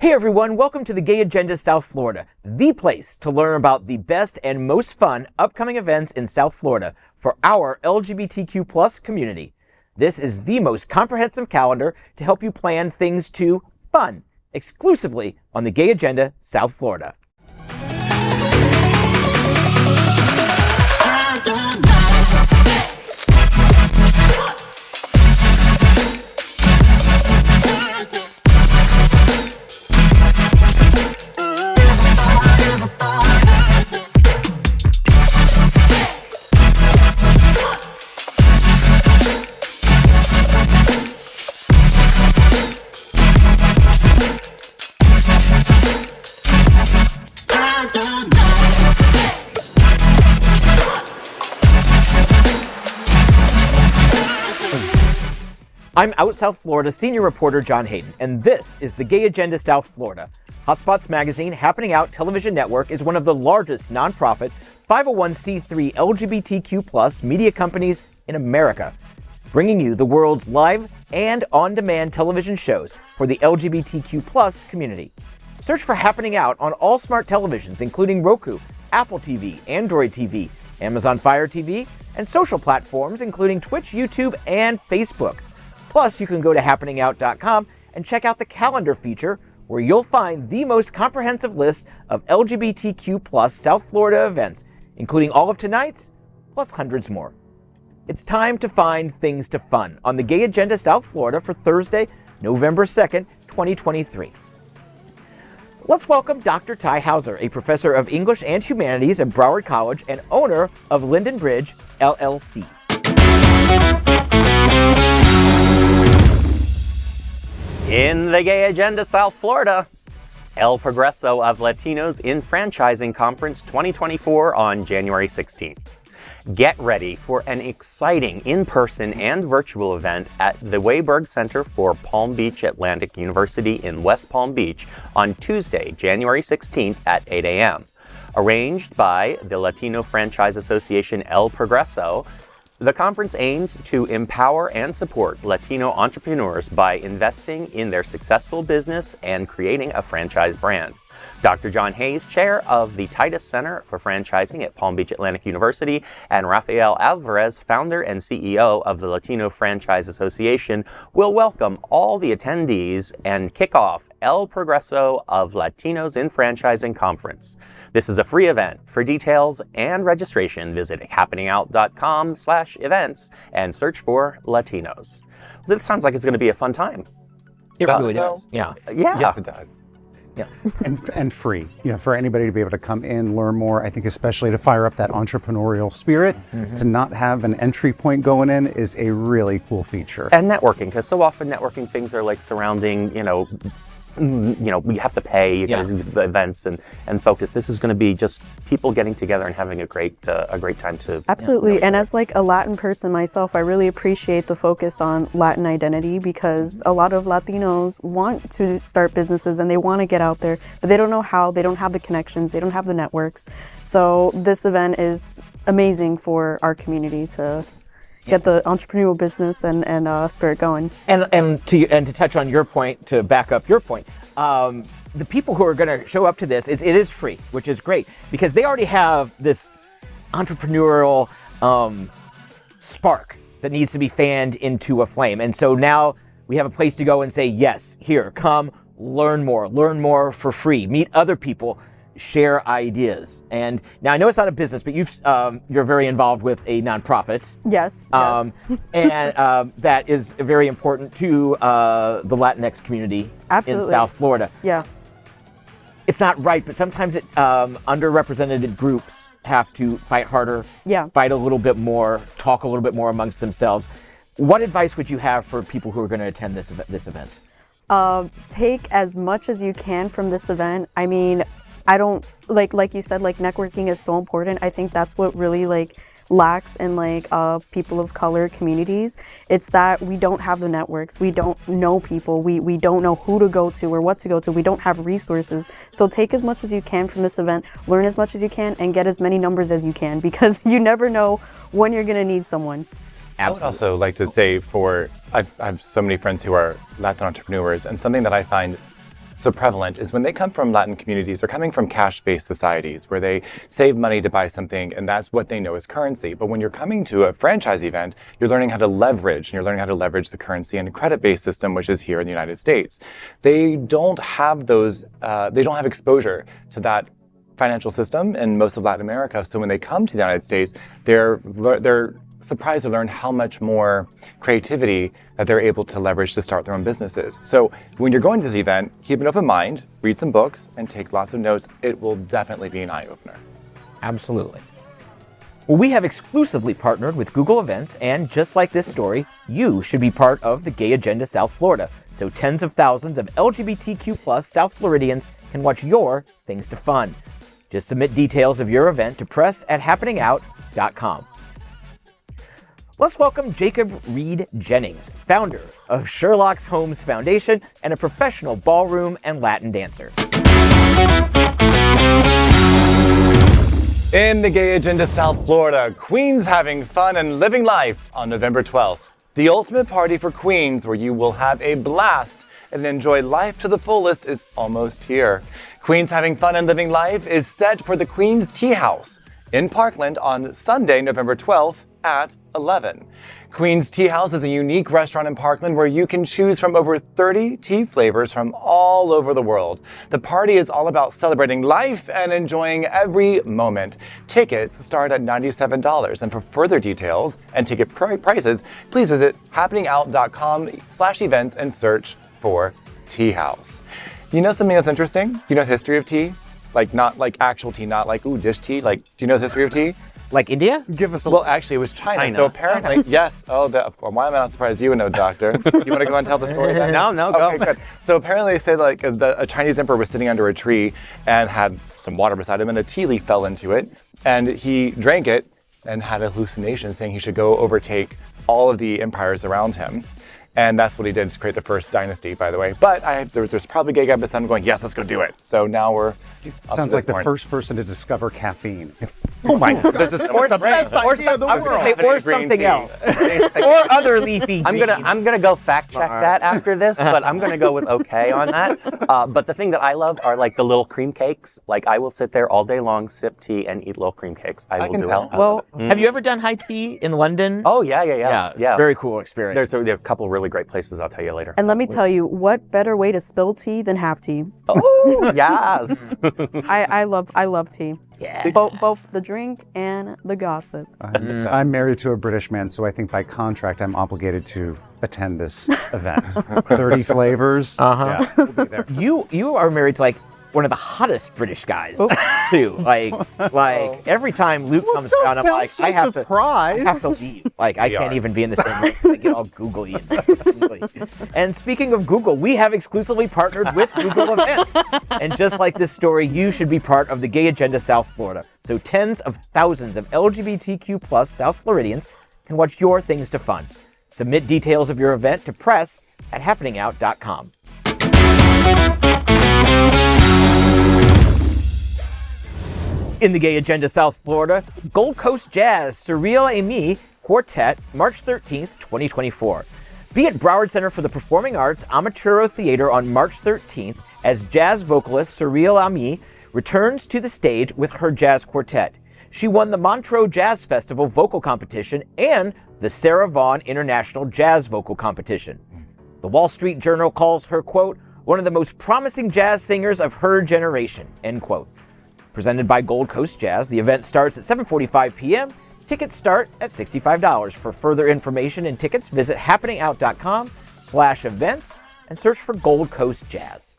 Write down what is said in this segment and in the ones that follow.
Hey everyone, welcome to the Gay Agenda South Florida, the place to learn about the best and most fun upcoming events in South Florida for our LGBTQ+ community. This is the most comprehensive calendar to help you plan things to fun, exclusively on the Gay Agenda South Florida. I'm Out South Florida senior reporter John Hayden, and this is the Gay Agenda South Florida. Hotspots Magazine Happening Out Television Network is one of the largest nonprofit 501c3 LGBTQ+ media companies in America, bringing you the world's live and on-demand television shows for the LGBTQ+ community. Search for Happening Out on all smart televisions, including Roku, Apple TV, Android TV, Amazon Fire TV, and social platforms, including Twitch, YouTube, and Facebook. Plus, you can go to happeningout.com and check out the calendar feature, where you'll find the most comprehensive list of LGBTQ+ South Florida events, including all of tonight's, plus hundreds more. It's time to find things to fun on the Gay Agenda South Florida for Thursday, November 2nd, 2023. Let's welcome Dr. Ty Hauser, a professor of English and Humanities at Broward College and owner of Linden Bridge, LLC. In the Gay Agenda South Florida, El Progreso of Latinos in Franchising Conference 2024 on January 16th. Get ready for an exciting in-person and virtual event at the Wayberg Center for Palm Beach Atlantic University in West Palm Beach on Tuesday, January 16th at 8 a.m. Arranged by the Latino Franchise Association El Progreso, the conference aims to empower and support Latino entrepreneurs by investing in their successful business and creating a franchise brand. Dr. John Hayes, chair of the Titus Center for Franchising at Palm Beach Atlantic University, and Rafael Alvarez, founder and CEO of the Latino Franchise Association, will welcome all the attendees and kick off El Progreso of Latinos in Franchising Conference. This is a free event. For details and registration, visit happeningout.com/events and search for Latinos. It sounds like it's going to be a fun time. It really does. Yeah. Yes, it does. Yeah. And free, for anybody to be able to come in, learn more. I think especially to fire up that entrepreneurial spirit, to not have an entry point going in is a really cool feature. And networking, because so often networking things are like surrounding, we have to pay, you gotta do the events and focus. This is going to be just people getting together and having a great time to. Absolutely. And as like a Latin person myself, I really appreciate the focus on Latin identity, because a lot of Latinos want to start businesses and they want to get out there, but they don't know how, they don't have the connections, they don't have the networks. So this event is amazing for our community to get the entrepreneurial business and spirit going. And to touch on your point, to back up your point, the people who are going to show up to this, it is free, which is great, because they already have this entrepreneurial spark that needs to be fanned into a flame. And so now we have a place to go and say, yes, here, come, learn more for free, meet other people, share ideas. And now I know it's not a business, but you're very involved with a nonprofit. Yes. And that is very important to the Latinx community in South Florida. Yeah. It's not right, but sometimes underrepresented groups have to fight harder, fight a little bit more, talk a little bit more amongst themselves. What advice would you have for people who are going to attend this event? Take as much as you can from this event. I mean, I don't, like you said, networking is so important. I think that's what really lacks in people of color communities. It's that we don't have the networks. We don't know people. We don't know who to go to or what to go to. We don't have resources. So take as much as you can from this event, learn as much as you can, and get as many numbers as you can, because you never know when you're going to need someone. Absolutely. I would also like to say I have so many friends who are Latin entrepreneurs, and something that I find so prevalent is when they come from Latin communities, they're coming from cash-based societies where they save money to buy something and that's what they know as currency. But when you're coming to a franchise event, you're learning how to leverage, and you're learning how to leverage the currency and credit-based system, which is here in the United States. They don't have those, they don't have exposure to that financial system in most of Latin America. So when they come to the United States, they're surprised to learn how much more creativity that they're able to leverage to start their own businesses. So when you're going to this event, keep an open mind, read some books, and take lots of notes. It will definitely be an eye-opener. Absolutely. Well, we have exclusively partnered with Google Events, and just like this story, you should be part of the Gay Agenda South Florida. So tens of thousands of LGBTQ+ South Floridians can watch your Things to Fun. Just submit details of your event to press@happeningout.com. Let's welcome Jacob Reed Jennings, founder of Sherlock Holmes Foundation and a professional ballroom and Latin dancer. In the Gay Agenda South Florida, Queens having fun and living life on November 12th. The ultimate party for Queens where you will have a blast and enjoy life to the fullest is almost here. Queens Having Fun and Living Life is set for the Queens Tea House in Parkland on Sunday, November 12th at 11. Queens Tea House is a unique restaurant in Parkland where you can choose from over 30 tea flavors from all over the world. The party is all about celebrating life and enjoying every moment. Tickets start at $97, and for further details and ticket prices, please visit happeningout.com/events and search for Tea House. You know something that's interesting? Do you know the history of tea? Like, not like actual tea, not like, ooh, dish tea. Like, do you know the history of tea? Like India? Give us a Well, actually, it was China. So apparently, yes. Oh, why am I not surprised you would know, doctor? You want to go and tell the story then? No, Okay, go. good. So apparently they say like a Chinese emperor was sitting under a tree and had some water beside him and a tea leaf fell into it. And he drank it and had a hallucination saying he should go overtake all of the empires around him. And that's what he did to create the first dynasty, by the way. But there's probably a gay guy beside him going, yes, let's go do it. So now we're Sounds like the first person to discover caffeine. Oh my God. This is Or something else. Or other leafy I'm gonna go fact check that after this, but I'm gonna go with okay on that. But the thing that I love are like the little cream cakes. Like I will sit there all day long, sip tea, and eat little cream cakes. I will can do tell. it. Well, have you ever done high tea in London? Oh yeah. Very cool experience. There's a couple really great places I'll tell you later. And let me tell you, what better way to spill tea than have tea? Oh yes. I love tea. Yeah. Both the drink and the gossip. I'm married to a British man, so I think by contract I'm obligated to attend this event. 30 flavors. Uh-huh. Yeah, we'll be there. You are married to like one of the hottest British guys too. Like every time Luke comes around, I'm like, I have to leave. Like I can't even be in the same room. I get all googly. And speaking of Google, we have exclusively partnered with Google Events. And just like this story, you should be part of the Gay Agenda South Florida. So tens of thousands of LGBTQ+ South Floridians can watch your Things to Fun. Submit details of your event to press@happeningout.com. In the Gay Agenda South Florida, Gold Coast Jazz Surreal Ami Quartet, March 13th, 2024. Be at Broward Center for the Performing Arts Amaturo Theater on March 13th as jazz vocalist Surreal Ami returns to the stage with her jazz quartet. She won the Montreux Jazz Festival vocal competition and the Sarah Vaughan International Jazz Vocal Competition. The Wall Street Journal calls her, quote, one of the most promising jazz singers of her generation, end quote. Presented by Gold Coast Jazz, the event starts at 7:45 p.m. Tickets start at $65. For further information and tickets, visit happeningout.com/events and search for Gold Coast Jazz.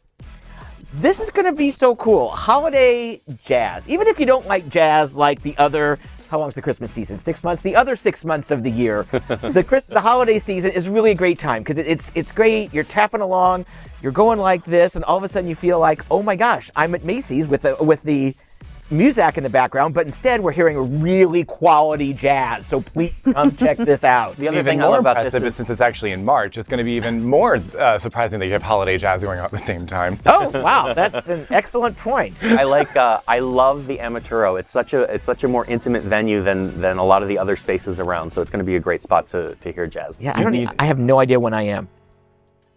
This is going to be so cool. Holiday jazz. Even if you don't like jazz like the other, how long's the Christmas season? 6 months? The other 6 months of the year. The holiday season is really a great time because it's great. You're tapping along, you're going like this, and all of a sudden you feel like, oh my gosh, I'm at Macy's with the music in the background, but instead we're hearing a really quality jazz. So please come check this out. The other Even thing I more love about impressive this is since it's actually in March, it's going to be even more surprising that you have holiday jazz going on at the same time. Oh wow, that's an excellent point. I love the Amaturo. It's such a more intimate venue than a lot of the other spaces around. So it's going to be a great spot to hear jazz. Yeah, I have no idea when I am.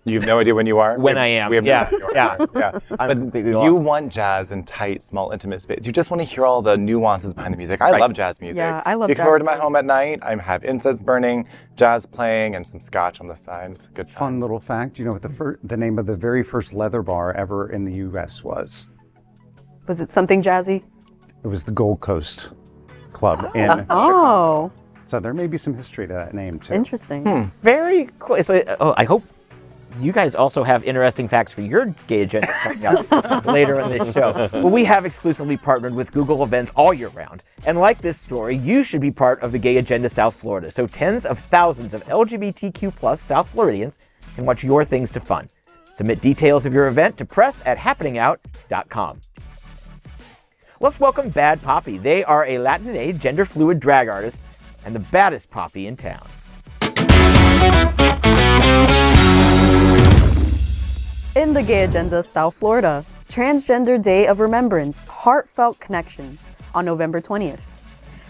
You have no idea when you are? When I am. We have Yeah. no idea when you are. Yeah. I'm But completely you lost. want jazz in tight, small, intimate space. You just want to hear all the nuances behind the music. I love jazz music. Yeah, I love You come jazz over to my too. home at night, I have incense burning, jazz playing, and some scotch on the side. It's a good time. Fun little fact, you know what the name of the very first leather bar ever in the U.S. was? Was it something jazzy? It was the Gold Coast Club in Oh, So there may be some history to that name too. interesting. Very cool. So, I hope you guys also have interesting facts for your gay agenda coming up later in this show. Well, we have exclusively partnered with Google events all year round. And like this story, you should be part of the Gay Agenda South Florida. So tens of thousands of LGBTQ plus South Floridians can watch your things to fun. Submit details of your event to press@happeningout.com. Let's welcome Bad Poppy. They are a Latin-A gender fluid drag artist and the baddest poppy in town. In the Gay Agenda South Florida, Transgender Day of Remembrance, Heartfelt Connections on November 20th.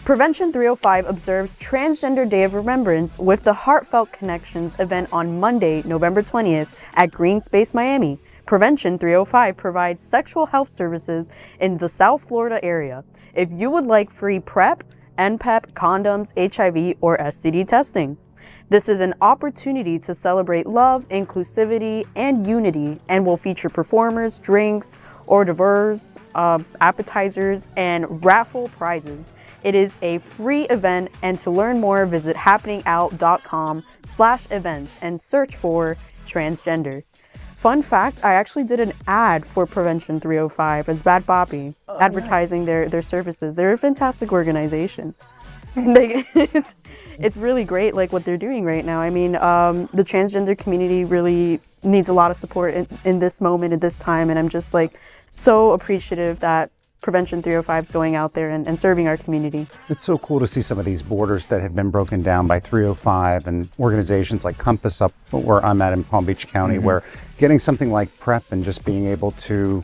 Prevention 305 observes Transgender Day of Remembrance with the Heartfelt Connections event on Monday, November 20th at Green Space Miami. Prevention 305 provides sexual health services in the South Florida area. If you would like free PrEP, NPEP, condoms, HIV, or STD testing. This is an opportunity to celebrate love, inclusivity, and unity, and will feature performers, drinks, hors d'oeuvres, appetizers, and raffle prizes. It is a free event, and to learn more, visit happeningout.com/events and search for transgender. Fun fact, I actually did an ad for Prevention 305 as Bad Poppy, advertising their services. They're a fantastic organization. It's really great, like what they're doing right now. I mean, the transgender community really needs a lot of support in this moment, at this time, and I'm just like so appreciative that Prevention 305 is going out there and serving our community. It's so cool to see some of these borders that have been broken down by 305 and organizations like Compass up where I'm at in Palm Beach County, where getting something like PrEP and just being able to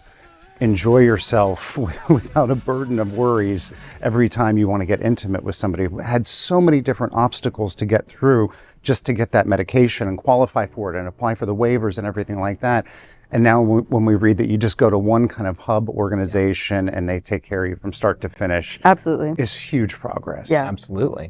enjoy yourself without a burden of worries every time you want to get intimate with somebody who had so many different obstacles to get through just to get that medication and qualify for it and apply for the waivers and everything like that. And now when we read that you just go to one kind of hub organization and they take care of you from start to finish, Absolutely. is huge progress. Yeah. Absolutely.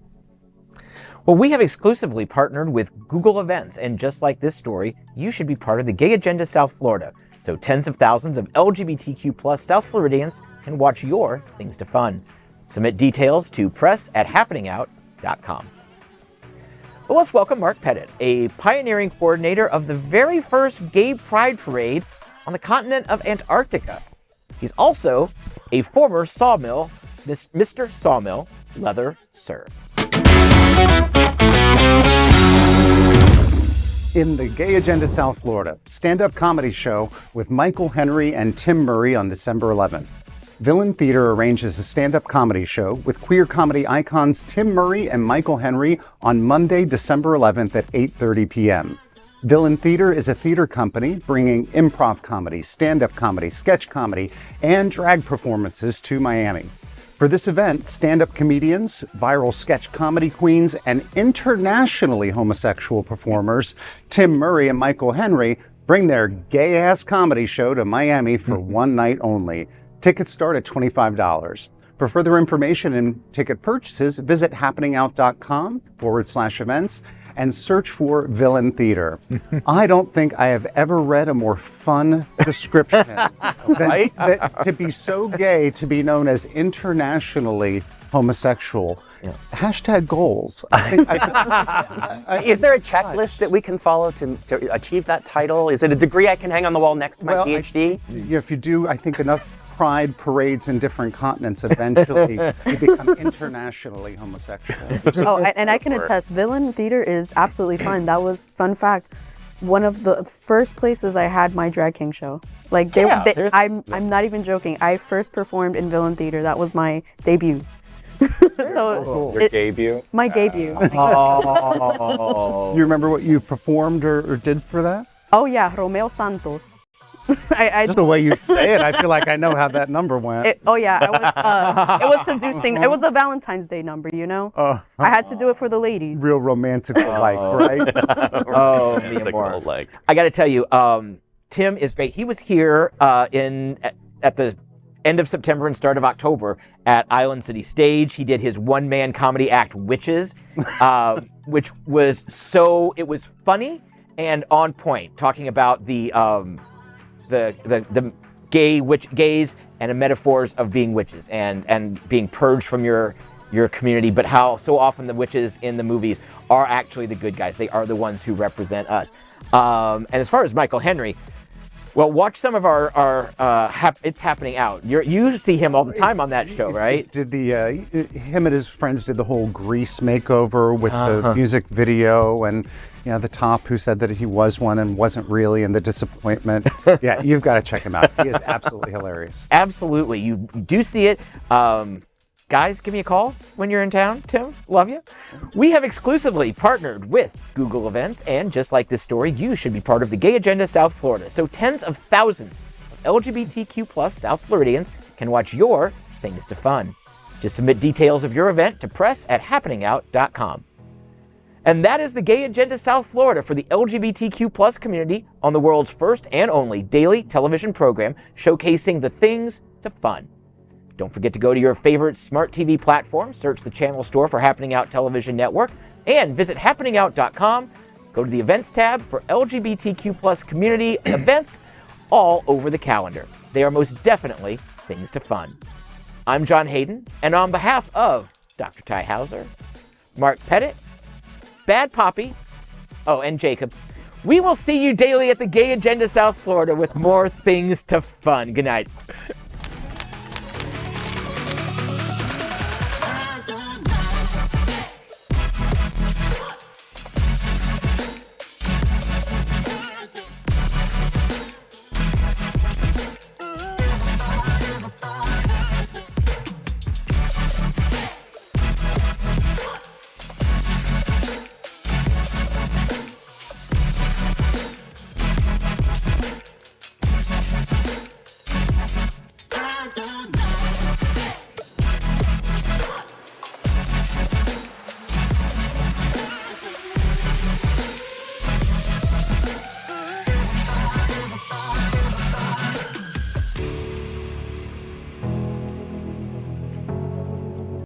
Well, we have exclusively partnered with Google Events, and just like this story, you should be part of the Gay Agenda South Florida. So tens of thousands of LGBTQ plus South Floridians can watch your things to fun. Submit details to press@happeningout.com. Well, let's welcome Mark Pettit, a pioneering coordinator of the very first gay pride parade on the continent of Antarctica. He's also a former Sawmill, Mr. Sawmill Leather Sir. In the Gay Agenda South Florida, stand-up comedy show with Michael Henry and Tim Murray on December 11th. Villain Theater arranges a stand-up comedy show with queer comedy icons Tim Murray and Michael Henry on Monday, December 11th at 8:30 p.m. Villain Theater is a theater company bringing improv comedy, stand-up comedy, sketch comedy, and drag performances to Miami. For this event, stand-up comedians, viral sketch comedy queens, and internationally homosexual performers, Tim Murray and Michael Henry, bring their gay-ass comedy show to Miami for one night only. Tickets start at $25. For further information and ticket purchases, visit happeningout.com/events and search for Villain Theater. I don't think I have ever read a more fun description than to be so gay to be known as internationally homosexual. Hashtag goals. I think Is there a checklist that we can follow to achieve that title? Is it a degree I can hang on the wall next to my PhD? If you do, I think enough pride parades in different continents, eventually you become internationally homosexual. Oh, and I can attest, Villain Theater is absolutely fun. That was, fun fact, one of the first places I had my drag king show. Like, seriously? I'm not even joking. I first performed in Villain Theater. That was my debut. So Your debut? my debut. Oh. You remember what you performed or did for that? Oh yeah, Romeo Santos. Just the way you say it, I feel like I know how that number went. it was seducing. It was a Valentine's Day number, you know? I had to do it for the ladies. Real romantic like, right? Oh, me It's and a more. gold leg. I got to tell you, Tim is great. He was here at the end of September and start of October at Island City Stage. He did his one-man comedy act, Witches, which was it was funny and on point, talking about the gays and the metaphors of being witches and being purged from your community, but how so often the witches in the movies are actually the good guys. They are the ones who represent us. And as far as Michael Henry, well, watch some of our It's Happening Out. You see him all the time on that show, right? Did him and his friends did the whole Grease makeover with the music video, and the top who said that he was one and wasn't really, and the disappointment. Yeah, you've got to check him out. He is absolutely hilarious. Absolutely, you do see it. Guys, give me a call when you're in town. Tim, love you. We have exclusively partnered with Google Events, and just like this story, you should be part of the Gay Agenda South Florida. So tens of thousands of LGBTQ plus South Floridians can watch your Things to Fun. Just submit details of your event to press@happeningout.com. And that is the Gay Agenda South Florida for the LGBTQ plus community on the world's first and only daily television program showcasing the things to fun. Don't forget to go to your favorite smart TV platform, search the channel store for Happening Out Television Network, and visit happeningout.com. Go to the events tab for LGBTQ plus community events all over the calendar. They are most definitely things to fun. I'm John Hayden, and on behalf of Dr. Ty Hauser, Mark Pettit, Bad Poppy, and Jacob, we will see you daily at the Gay Agenda South Florida with more things to fun. Good night.